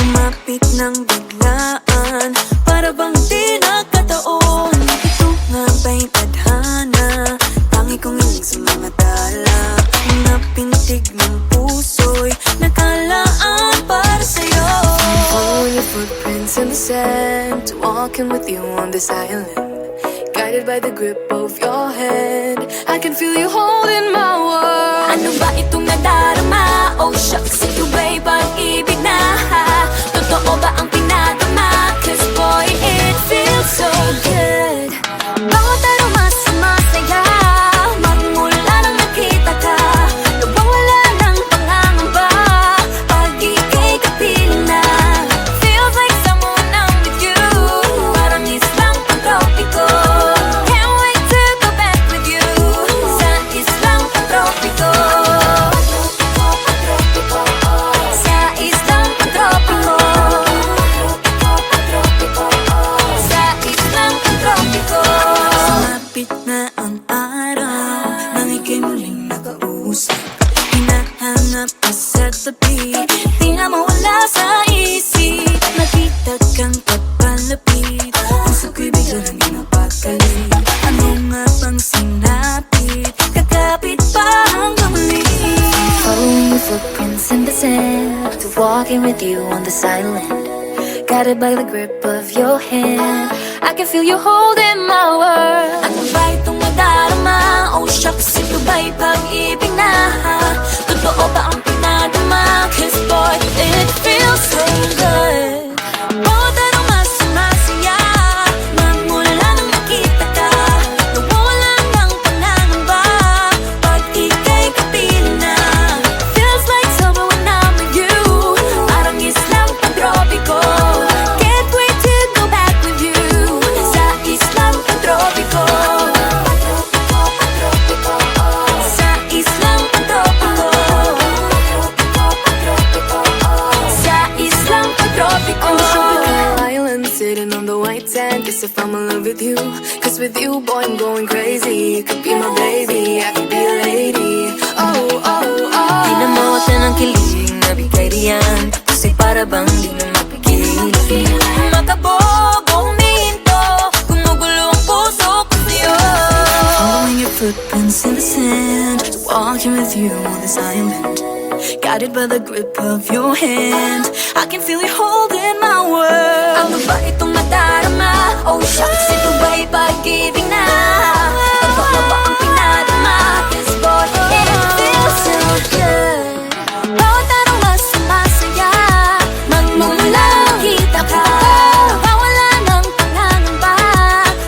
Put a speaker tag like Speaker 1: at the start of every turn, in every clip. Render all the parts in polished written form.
Speaker 1: Lumapit ng biglaan, para bang di nakataon. Ito nga ba'y tadhana? Tangi kong iling sa mga tala. Mga pintig ng puso'y nakalaan para sa'yo.
Speaker 2: Following your footprints in the sand, walking with you on this island, guided by the grip of your hand. I can feel you holding my world.
Speaker 1: Ano ba itong nadarama? Oh shucks, ito ba'y pag-ibig na? Totoo ba ang pinadama? Cause boy, it feels so good. Bawat aroma sumasaya, magmula nang nakita ka. Nawawala ng pangangamba, pag ika'y kapiling na. Feels like someone I'm with you, parang islang pantropiko. Can't wait to go back with you, sa islang pantropiko. Sa islang pantropiko. Sa islang pantropiko. Sumapit na ang araw, nang ika'y muling nakausap. Hinahanap ka sa tabi, di na mawala sa isip. Nakita kang papalapit, puso ko'y bigla nang pinapakali. Ano nga bang sinapit, kakapit pa hanggang muli.
Speaker 2: Following your footprints in the sand, walking with you on this island, guided by the grip of your hand. I can feel you holding my world.
Speaker 1: Ano ba itong nadarama? Oh shucks, ito ba'y pag-ibig na? Totoo ba ang pinadama? Cause boy, it feels so good. Bawat aroma sumasaya, magmula nang nakita ka. Nawawala ng pangangamba, pag ika'y kapiling na. Feels like summer when I'm with you, parang islang pantropiko. Can't wait to go back with you, sa islang pantropiko. Sa islang pantropiko. Sa islang pantropiko.
Speaker 2: On the tropical island, sitting on the white sand. Guess if I'm in love with you, cause with you, boy, I'm going crazy. You could be my baby, I could be a lady. Oh, oh, oh.
Speaker 1: Pinamawat na ng kilig, nabigay riyan. Kasi para bang di na mapigilan. Makabog o huminto, gumugulo ang puso ko sa'yo. Following your footprints in the sand, walking with you on this island, guided by the grip of your hand. I can feel you holding my world. Ano ba itong nadarama? Oh shucks, ito ba'y pag-ibig na? Totoo ba ang pinadama? Cause boy, it feels so good. Bawat aroma sumasaya, magmula nakita ka. Nawawala ng pangangamba,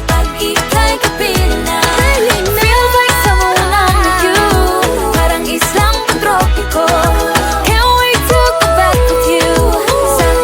Speaker 1: pag ika'y kapiling na. Feels like summer when I'm with you, parang islang pantropiko. Can't wait to go back with you, sa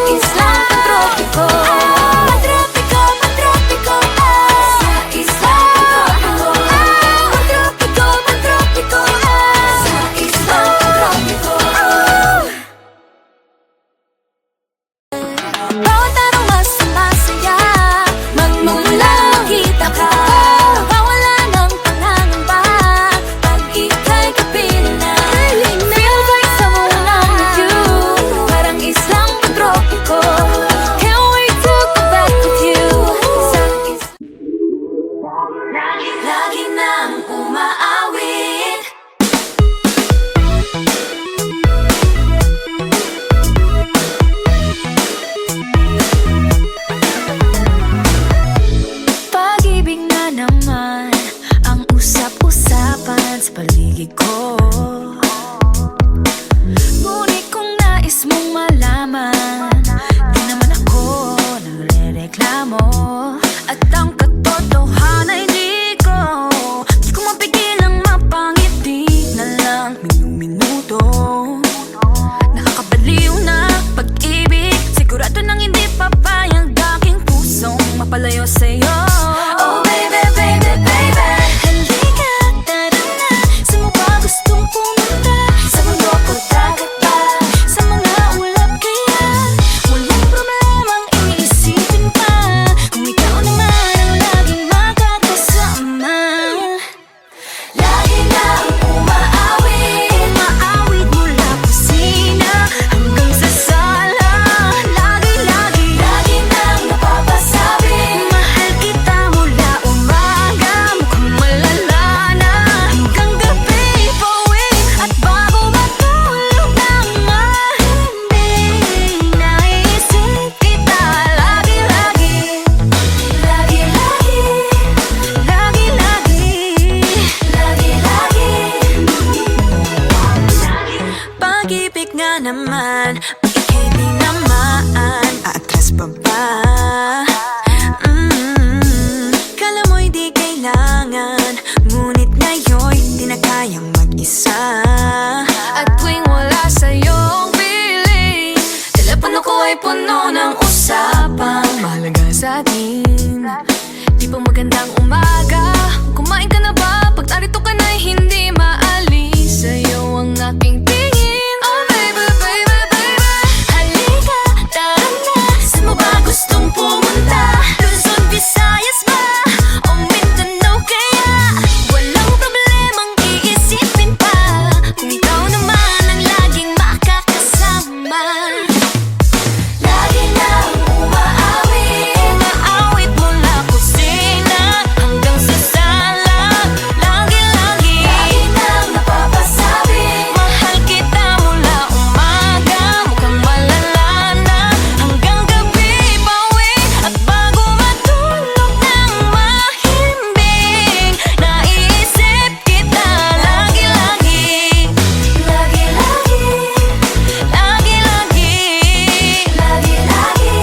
Speaker 1: ay puno ng usapan.
Speaker 3: Mahalaga sa atin, di pa magandang umaga. Kumain ka na ba? Pag narito ka na'y hindi maalis sa'yo ang aking tingin. Oh baby, baby, baby,
Speaker 1: Halika, tara na. Saan mo ba gustong pumunta? Luzon, Visayas ba? O Mindanao kaya? Walang problemang iisipin pa kung ikaw naman ang laging makakasama. Lagi nang umaawit, umaawit mula kusina hanggang sa sala. Lagi-lagi, lagi nang napapasabi, mahal kita mula umaga, mukhang malala na hanggang gabi. Bawi at bago matulog ng mahimbing, naiisip kita lagi-lagi, lagi-lagi, lagi-lagi, lagi-lagi.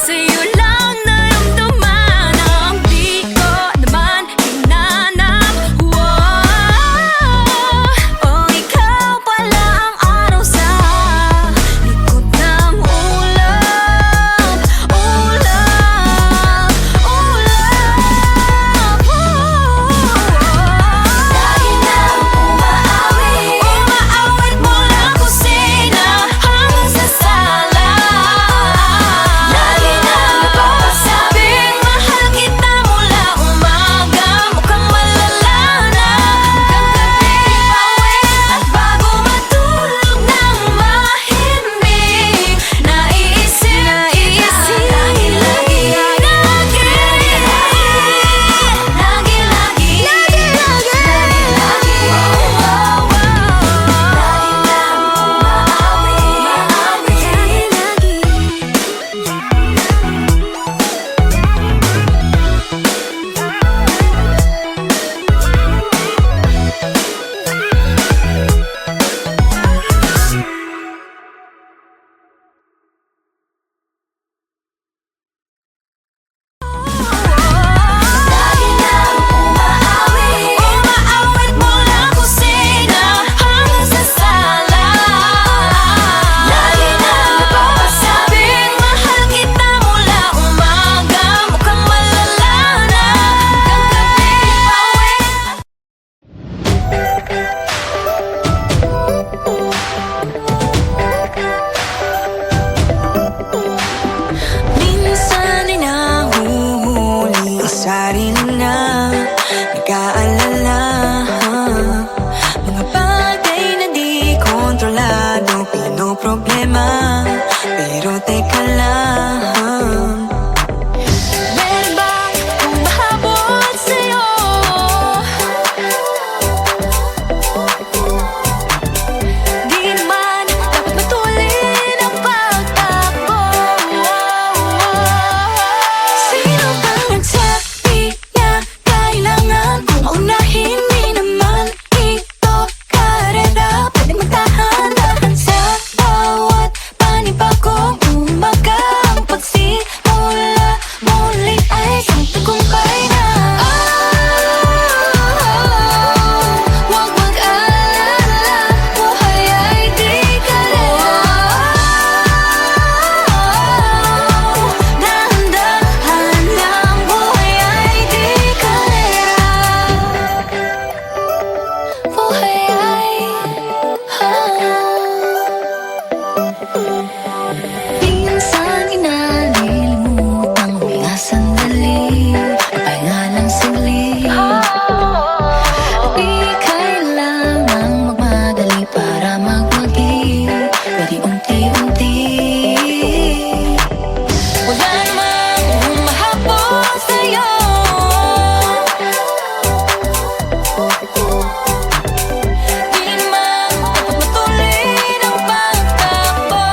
Speaker 1: Sa'yo lang naramdaman ang di ko naman hinanap. Oh, ikaw pala ang araw sa likod ng ulap, ulap, ulap. Lagi nang umaawit, umaawit mula kusina hanggang sa sala. Lagi nang napapasabing mahal kita mula umaga, mukhang malala na hanggang gabi. Bawi at bago matulog ng mahimbing, naiisip kita lagi-lagi, lagi-lagi, lagi-lagi, lagi-lagi. Lagi nang umaawit, umaawit mula kusina hanggang sa sala. Lagi nang napapasabing mahal kita mula umaga, mukhang malala na hanggang gabi. Minsan ay nahuhuli ang sarili na nag-aalala. Mga bagay na di kontrolado, pinoproblema. Pero teka lang, meron bang humahabol sa'yo? Di naman dapat matulin ang pagtakbo. Sino bang nagsabi na kailangan kong maunahin? Di naman ito karera, pwede magtahan-tahan sa bawat panibagong umaga. Ang pagsimula muli ay isang tagumpay na. Huwag mag-alala, buhay ay di kalera. Dahan-dahan lang, buhay ay di kalera. Buhay ay minsan inalilimutang huminga sandali, magpahinga ng saglit. Di kailangang magmadali para magwagi, pwede unti-unti. Wala namang humahabol sa'yo. Di naman dapat matulin ang pagtakbo.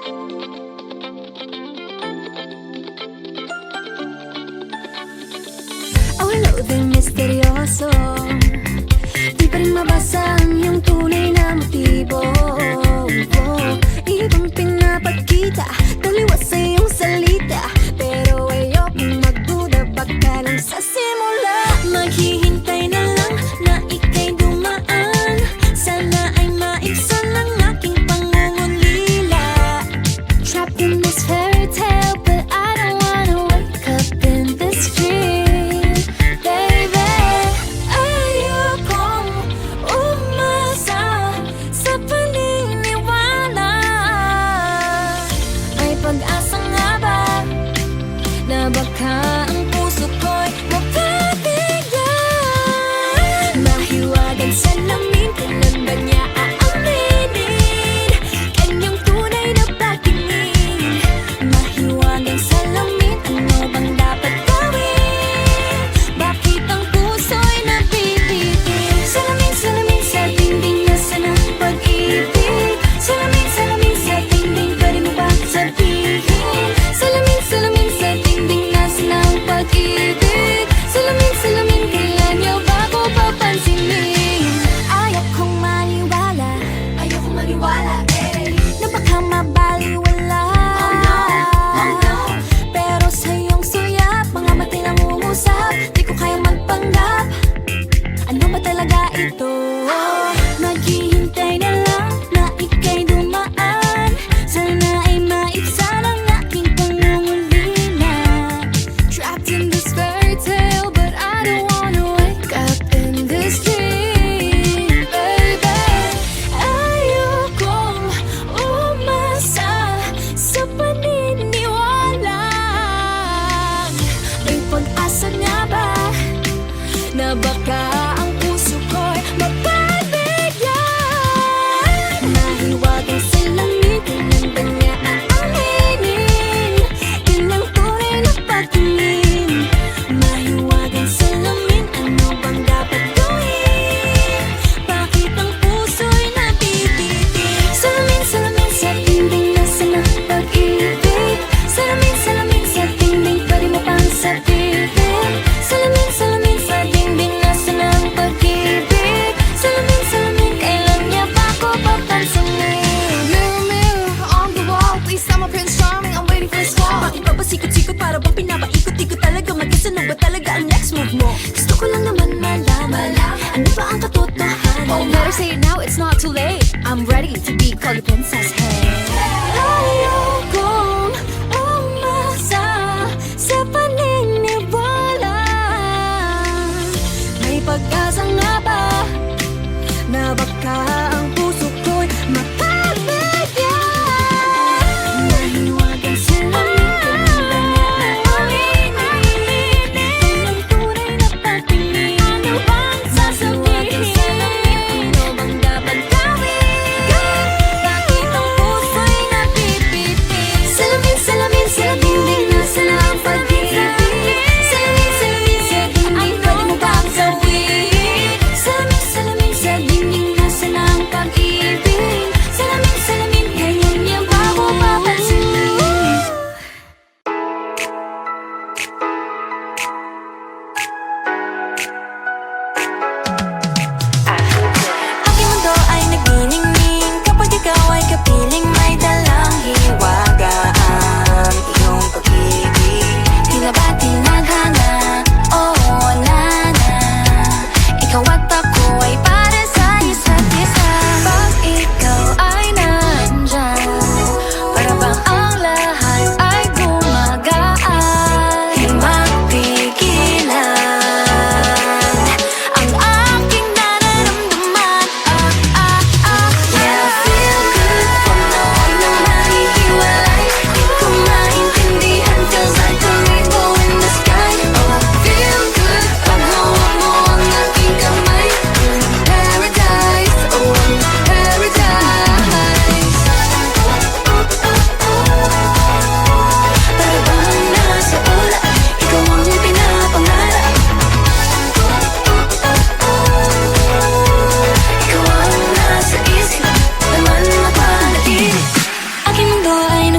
Speaker 2: Oh, hello there, misteryoso. Di pa rin mabasa ang iyong tunay na motibo. Ibang pinapakita, taliwas sa iyong salita. Pero ayokong magduda, baka lang sa simula. Maghihintay na lang na ika'y dumaan. Sana ay maibsan ang aking pangungulila. Trapped in this fairy tale, but I don't wanna wake up in this dream, baby. Ayokong umasa sa paniniwala. May pag-asa nga ba na baka ang puso ko'y mapabigyan? Mahiwagang salamin, kailan ba niya aaminin kanyang tunay na pagtingin? Mahiwagang salamin, ano bang dapat gawin? Bakit ang puso'y nabibitin? Salamin, salamin sa dingding, nasa ng pag-ibig. Salamin, salamin sa dingding, pwede mo ba sabihin? Salamin, salamin sa dingding, nasa ng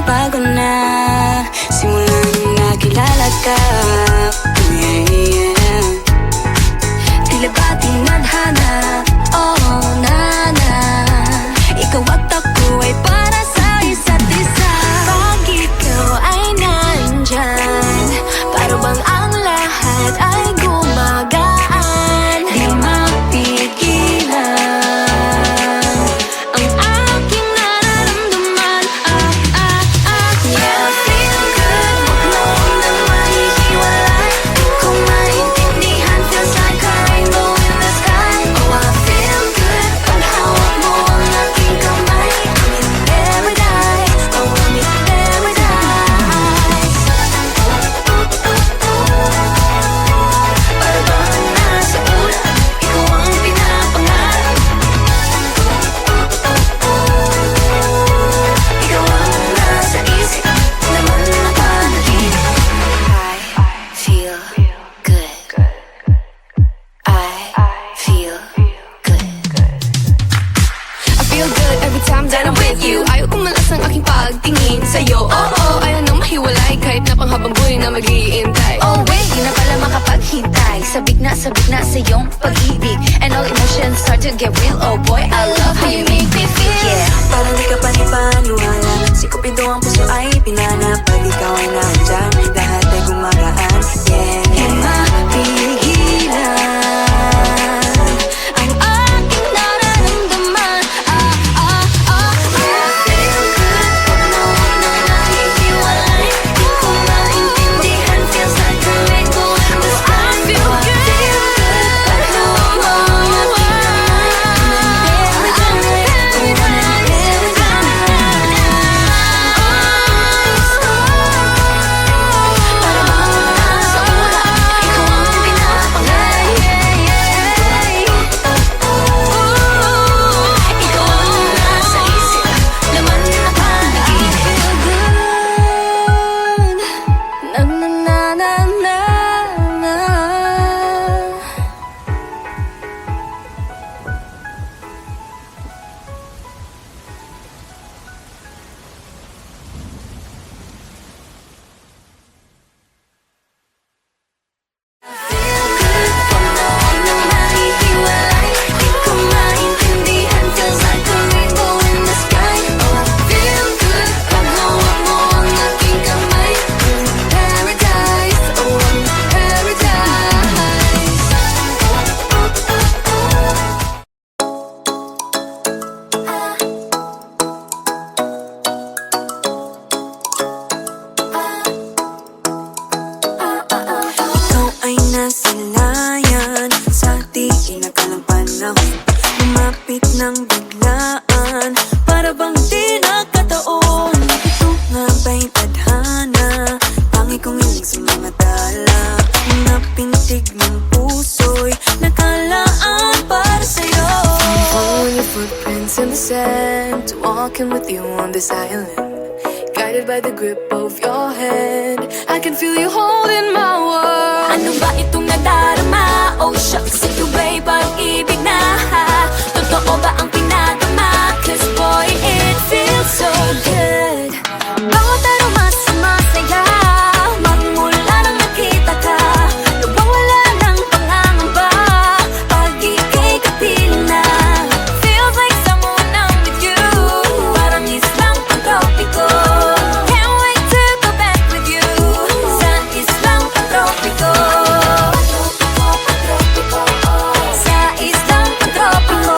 Speaker 2: nagbago na simula nung nakilala ka. Yeah, yeah. Tila ba tinadhana? Oh, nana, ikaw at ako ay para sa isa't isa. Pag ikaw ay nandyan, para bang ang lahat ay gumagaan. Di mapigilan ang aking nararamdaman. Yeah, feel good, wag mo nang mahihiwalay. Di ko maintindihan, feels like a rainbow in the sky. Oh, I feel good pag hawak mo ang aking kamay. I'm in paradise, oh, I'm in paradise. Para bang nasa ulap, ikaw ang pinapangarap. Ikaw ang nasa isip, naman na panaginip. I feel good. I feel good. I feel good every time that I'm with you. Ayaw kong malas ang aking pagtingin sa'yo. Oo, ayaw nang mahiwalay kahit na panghabang buhay na mag-iintay.
Speaker 1: Oh wait, di na pala makapaghintay. Sabik na sa iyong pag-ibig, and all emotions start to get real. Oh boy, I love how you make me feel. Yeah,
Speaker 2: Parang di ka panipaniwala, si Cupido ang puso ay pinanap. Pag ikaw ay nandyan, lahat ay gumagaan. Yeah,
Speaker 1: di mapigilan ang aking nararamdaman.
Speaker 2: yeah, feel good pag nawag na nahihiwalay. Di ko maintindihan, feels like a rainbow in the sky.
Speaker 1: I feel good.
Speaker 2: Pag hawak mo ang aking kamay, I'm in paradise, oh, I'm in
Speaker 1: Para bang nasa ulap, ikaw ang pinapangarap.
Speaker 2: Ikaw ang nasa isip, laman na panaginip.
Speaker 1: Na na na na na na.
Speaker 2: Feel good pag nawag na nahihiwalay. Di ko maintindihan, feels like a rainbow in the sky. Oh, I feel good pag hawak mo ang aking kamay. I'm in paradise, oh, I'm in paradise. Ikaw ay nasilayan sa di inakalang panahon. Lumapit ng biglaan, para bang di nakataon. Ito nga ba'y tadhana? Pangi kong iling sa mga tala. Mga pintig ng puso'y nakalaan para sa'yo.
Speaker 3: Following your footprints in the sand, walking with you on this island, guided by the grip of your hand. I can feel you holding my world.
Speaker 1: Ano ba itong nadarama? Oh shucks, ito ba'y pag-ibig na? Totoo ba ang pinadama? 'Cause boy, it feels so good. Bawat aroma sumasaya, magmula nang nakita ka. Nawawala ng pangangamba, pag ika'y kapiling na. Feels like someone I'm with you, parang islang pantropiko. Can't wait to go back with you, sa islang pantropiko. Sa islang pantropiko.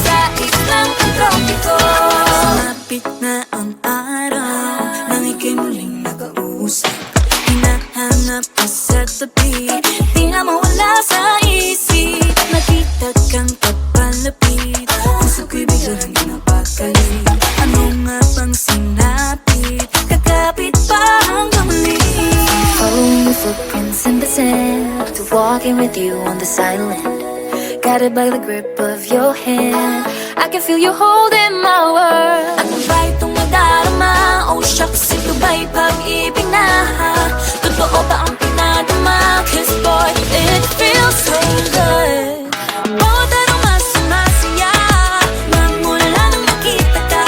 Speaker 1: Sa islang pantropiko.
Speaker 2: Sumapit na ang araw nang ika'y muling nakausap. Hinahanap ka sa tabi, di na mawala sa isip. Nakita kang papalapit, puso ko'y biglang napakali. Ano nga bang sinapit, kakapit pa hanggang muli.
Speaker 1: Following your footprints in the sand, to walking with you on this island, guided by the grip of your hand. I can feel you holding my world. Ano ba itong nadarama? Oh shucks, ito ba'y pag-ibig na? Totoo ba ang pinadama? 'Cause boy, it feels so good. Bawat aroma sumasaya, magmula nang makita ka.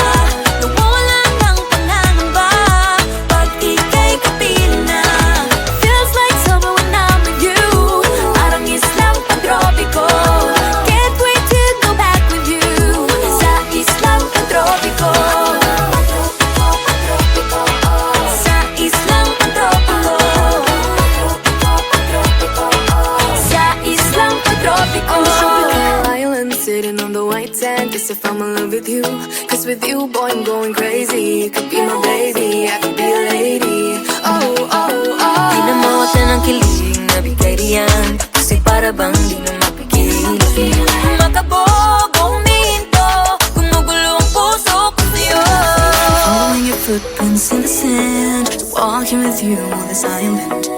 Speaker 1: I'm going crazy. You could be my baby, I could be a lady. Oh, oh, oh. Di na mawala ng kilig, nabigay riyan. Kasi para bang di na mapigil. Makabog o huminto, gumugulo ang puso ko sa'yo. Following your footprints in the sand, walking with you on this island,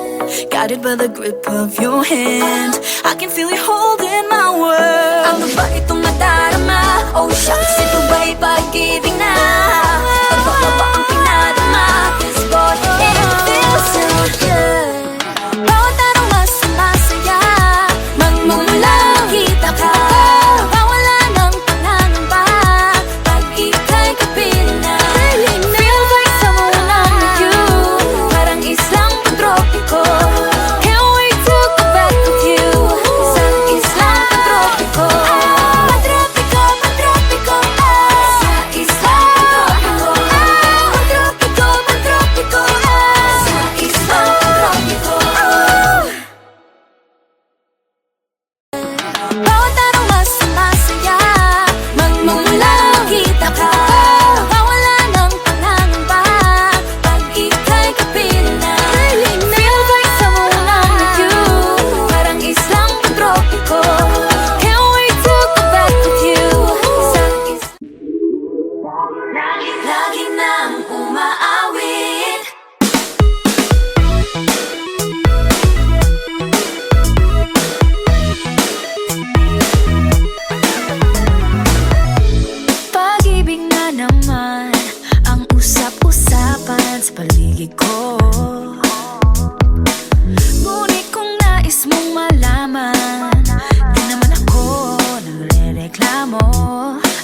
Speaker 1: guided by the grip of your hand. I can feel you holding my world. Ano ba itong nadarama? Oh shucks, ito ba'y pag-ibig na? Ano ba ba ang pinadama? Cause boy, it feels so good.
Speaker 2: Bawat araw mas masaya, magmumula kita ka. Mawala ng pangangamba, pag ika'y kapiling na. Feels like someone I'm with you, parang islang pagtropiko. Can't wait to go back with you, isang islang pagtropiko. Pagtropiko, pagtropiko, sa islang pagtropiko. Pagtropiko, pagtropiko, sa islang pagtropiko. Bawat araw mas masaya, magmumula kita ka. Mawala ng pangangamba, pag ika'y kapiling na. Feels like someone I'm with you, parang islang pagtropiko. Can't wait to go back with you, isang lagi nang umaawit. Pag-ibig na naman ang usap-usapan sa paligid ko. Ngunit kung nais mong malaman, di naman ako nagre-reklamo.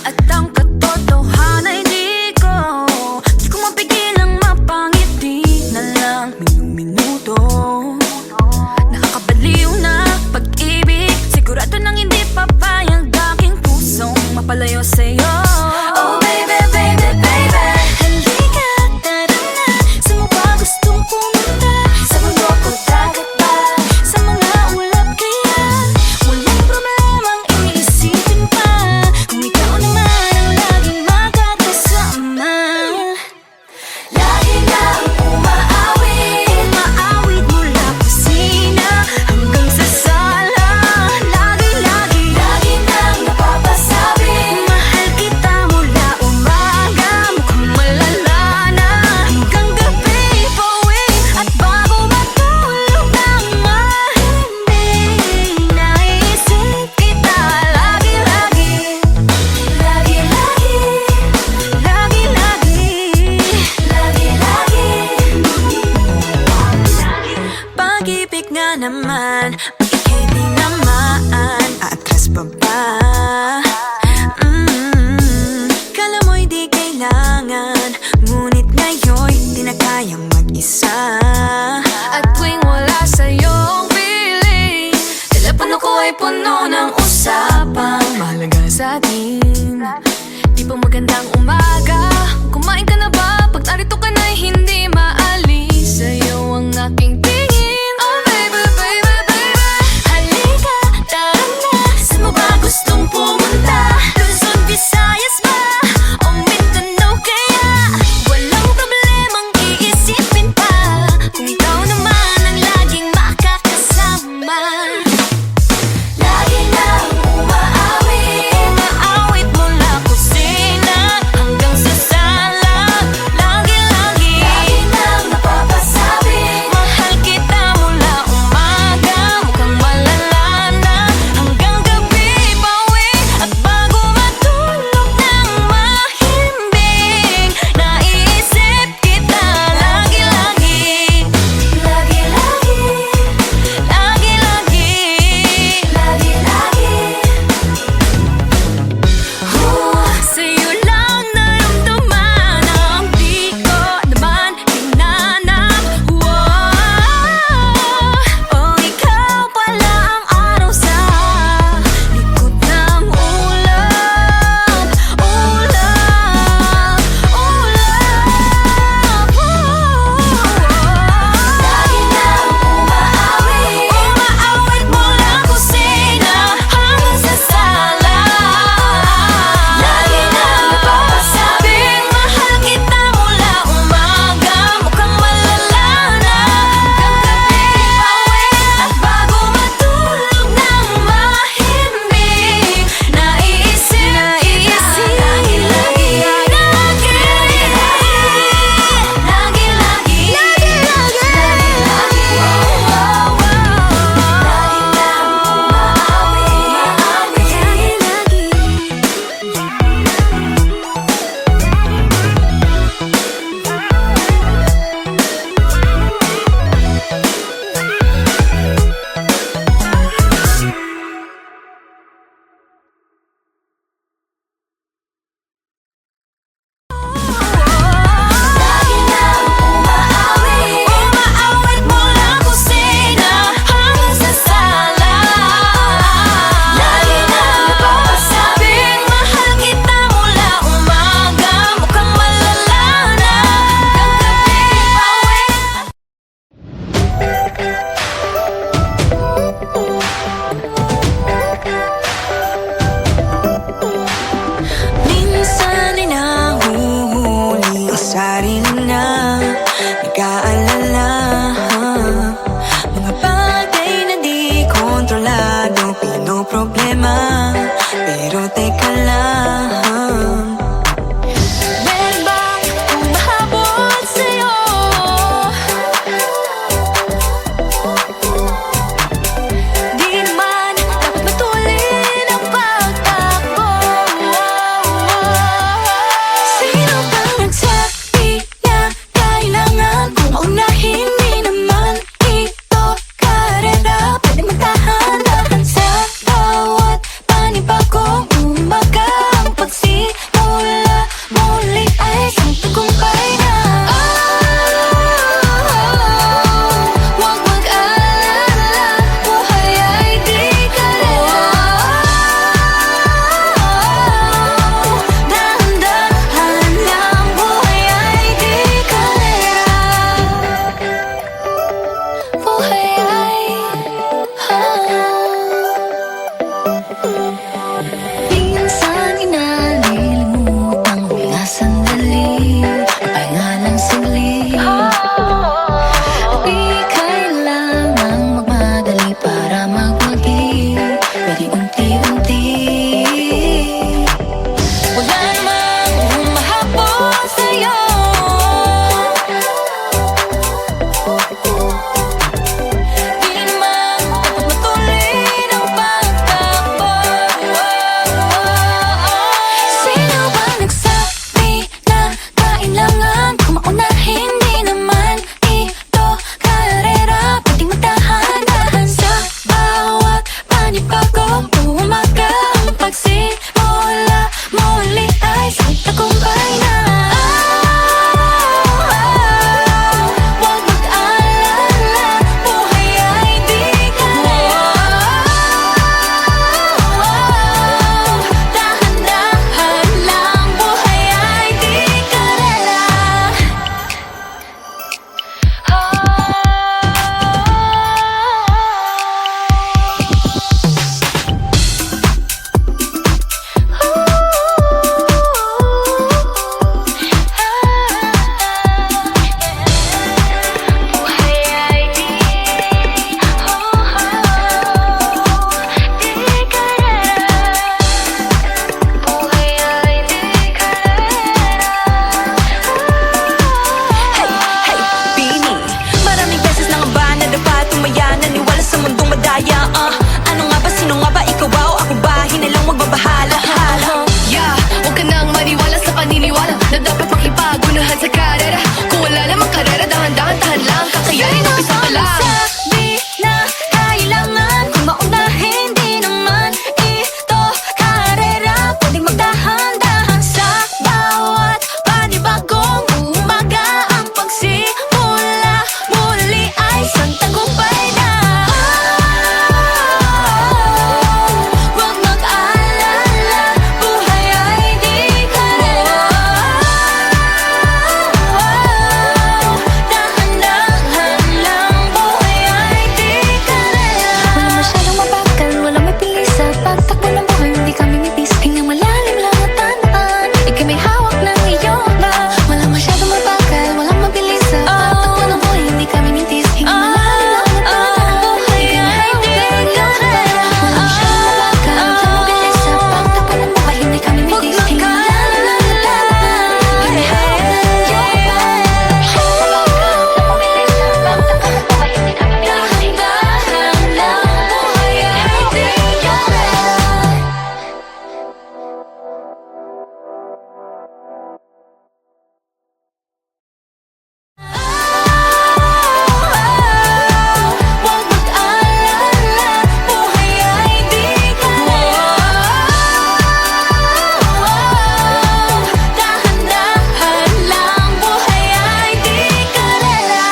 Speaker 2: At ang katotohanan ay di ko mapigilang mapangiti na lang minuto. Nakakabaliw na pag-ibig, sigurado nang hindi papayag aking pusong mapalayo sa'yo. Oh baby, baby, baby, halika, tara na. Saan mo ba gustong pumunta? Sa mundo ko, dagat ba? Sa mga ulap kaya? Walang problemang iisipin pa, kung ikaw naman ang laging makakasama. Lagi nang umaawit, maawit mula kusina hanggang sa sala. Lagi nang napapasabi, mahal kita mula umaga, mukhang malala na hanggang gabi. Pauwi at bago matulog nang mahimbing, naisip kita lagi-lagi. Pag-ibig nga naman, pag ika'y di naman, atras pa ba? Kala mo'y di kailangan, ngunit ngayon'y di na kayang mag-isa. At tuwing wala sa'yong piling, telepono ko ay puno ng usapang mahalaga sa atin. Di pa magandang umaga, kumain ka na ba? Pag narito ka na'y hindi maalis sa'yo ang aking tingin. Oh baby, baby, baby, halika, tara na. Saan mo ba gustong pumunta? Luzon, Visayas ba? O Mindanao kaya? Walang problemang iisipin pa, kung ikaw naman ang laging makakasama. Lagi nang umaawit, maawit mula kusina hanggang sa sala. Lagi
Speaker 3: madali, pahinga lang saglit. Di kailangang magmadali para magmagi, pwede unti-unti.
Speaker 1: Wala namang humahabol sa'yo. Di naman dapat matuloy ng pagtakbo.
Speaker 2: Sino ba nagsabi na kailangan ko maunahin? Di naman ito karera, pwedeng magdahan-dahan sa bawat panibagong umaga. Ang pagsimula muli ay isang tagumpay na. Huwag mag-alala, buhay ay di karera. Dahan-dahan lang, buhay ay di karera.
Speaker 3: Buhay ay di karera. Buhay ay di
Speaker 1: Hey, hey, Bini, maraming beses nang ba nadapa, tumaya, naniwala sa mundong madaya. Ano nga ba, sino nga ba, ikaw ba o ako ba? Hinalang magbabahala.
Speaker 3: Yeah, huwag ka nang maniwala sa paniniwala na dapat makipagunahan sa karera. Kung wala namang karera, dahan-dahan, tahan lang, kakayanin ang isa pa lang.
Speaker 2: Sabi na kailangan ko maunahin, di naman ito karera, pwedeng magdahan-dahan sa bawat panibagong umaga. Ang pagsimula muli ay isang tagumpay na. Huwag mag-alala, buhay ay di karera. Dahan-dahan lang, buhay ay di karera. Walang masyadong mabagal, walang may pilis sa pagtakbo ng buhay, hindi kami nipis. Hingang malalim lang at tandaan, ika'y may hawak ng iyong ba. Walang masyadong mabagal, walang mabilis sa pagtakbo ng buhay, hindi kami mintis. Hingang malalim lang at tandaan, ika'y may hawak ng iyong ba. Walang masyadong mabagal, walang mabilis sa pagtakbo ng buhay, hindi kami mintis. Hingang malalim lang at tandaan, ika'y may hawak ng iyong ba. Dahan-dahan lang, buhay ay di karera. Huwag mag-alala, buhay ay di karera. Dahan-dahan lang, buhay ay di karera.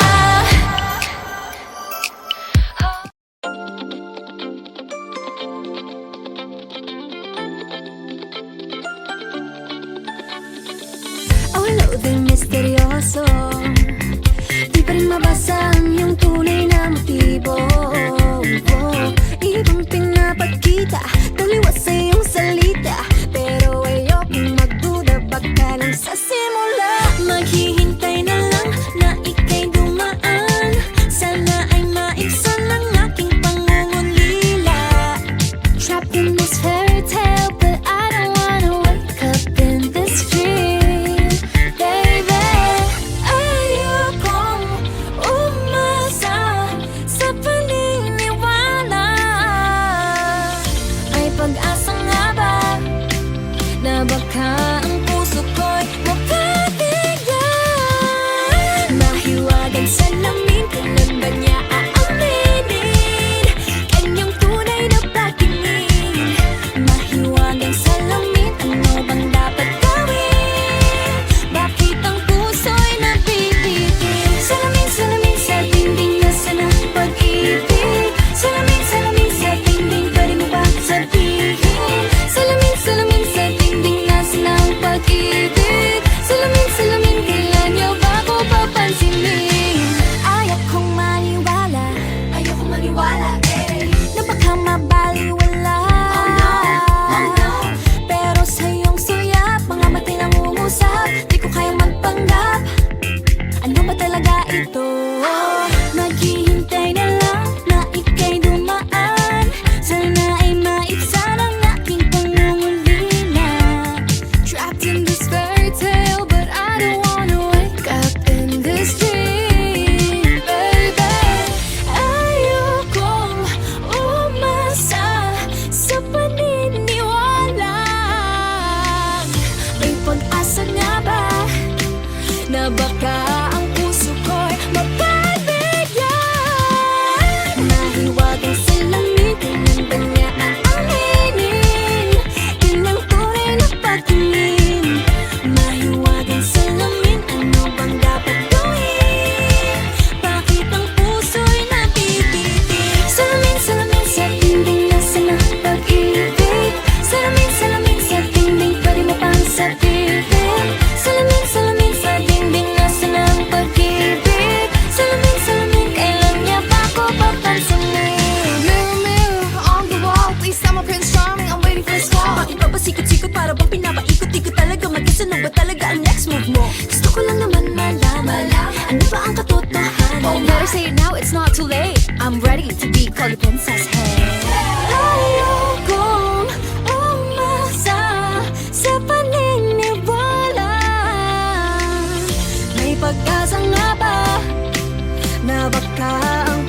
Speaker 2: Awalo din misteryoso, di pa rin mabasa ang iyong tunay na motibo. Ibang pinapakita, taliwas sa iyong salita, pero ayokong magduda, baka lang sa simula. Maghihintay na lang na ika'y dumaan, sana ay maibsan ang aking pangungulila. Trapped in this fairy tale, but I don't wanna wake up in this dream, baby. Ayokong umasa sa paniniwala. May pag-asa nga ba na baka ang puso ko'y mapabigyan? ko kayang magpanggap. Ano ba talaga ito? Maghihintay na lang na ika'y dumaan. Sana ay maibsan ang aking pangungulila.
Speaker 3: Trapped in this fairy tale, but I don't wanna wake up in this dream, baby.
Speaker 2: Ayokong umasa sa paniniwala. May pag-asa nga ba na baka ang puso ko'y mapagbigyan? Mahiwagang salamin, tingnan ba niya aaminin? Yun ang tunay na pagtingin. Mahiwagang salamin, ano bang dapat gawin? Bakit ang puso'y napipiti? Salamin, salamin sa dingding, nasa na pag-ibig. Salamin, salamin sa dingding, pwede mo pang sabihin. Salamin, salamin sa dingding, nasa na ang pag-ibig. Salamin, salamin, kailan niya ba ako papansinin?
Speaker 3: Mirror, mirror on the wall, please tell my Prince Charming I'm waiting for this call.
Speaker 2: Bakit pa ba sikot-sikot para bang pinapaikot-ikot talaga? Mag-isa na ba talaga ang next move mo? Gusto ko lang naman malaman, ano ba ang katotohanan?
Speaker 3: Oh, better say it now, it's not too late. I'm ready to be called a princess, hey.
Speaker 2: Ayokong umasa sa paniniwala. May pag-asa nga ba na baka ang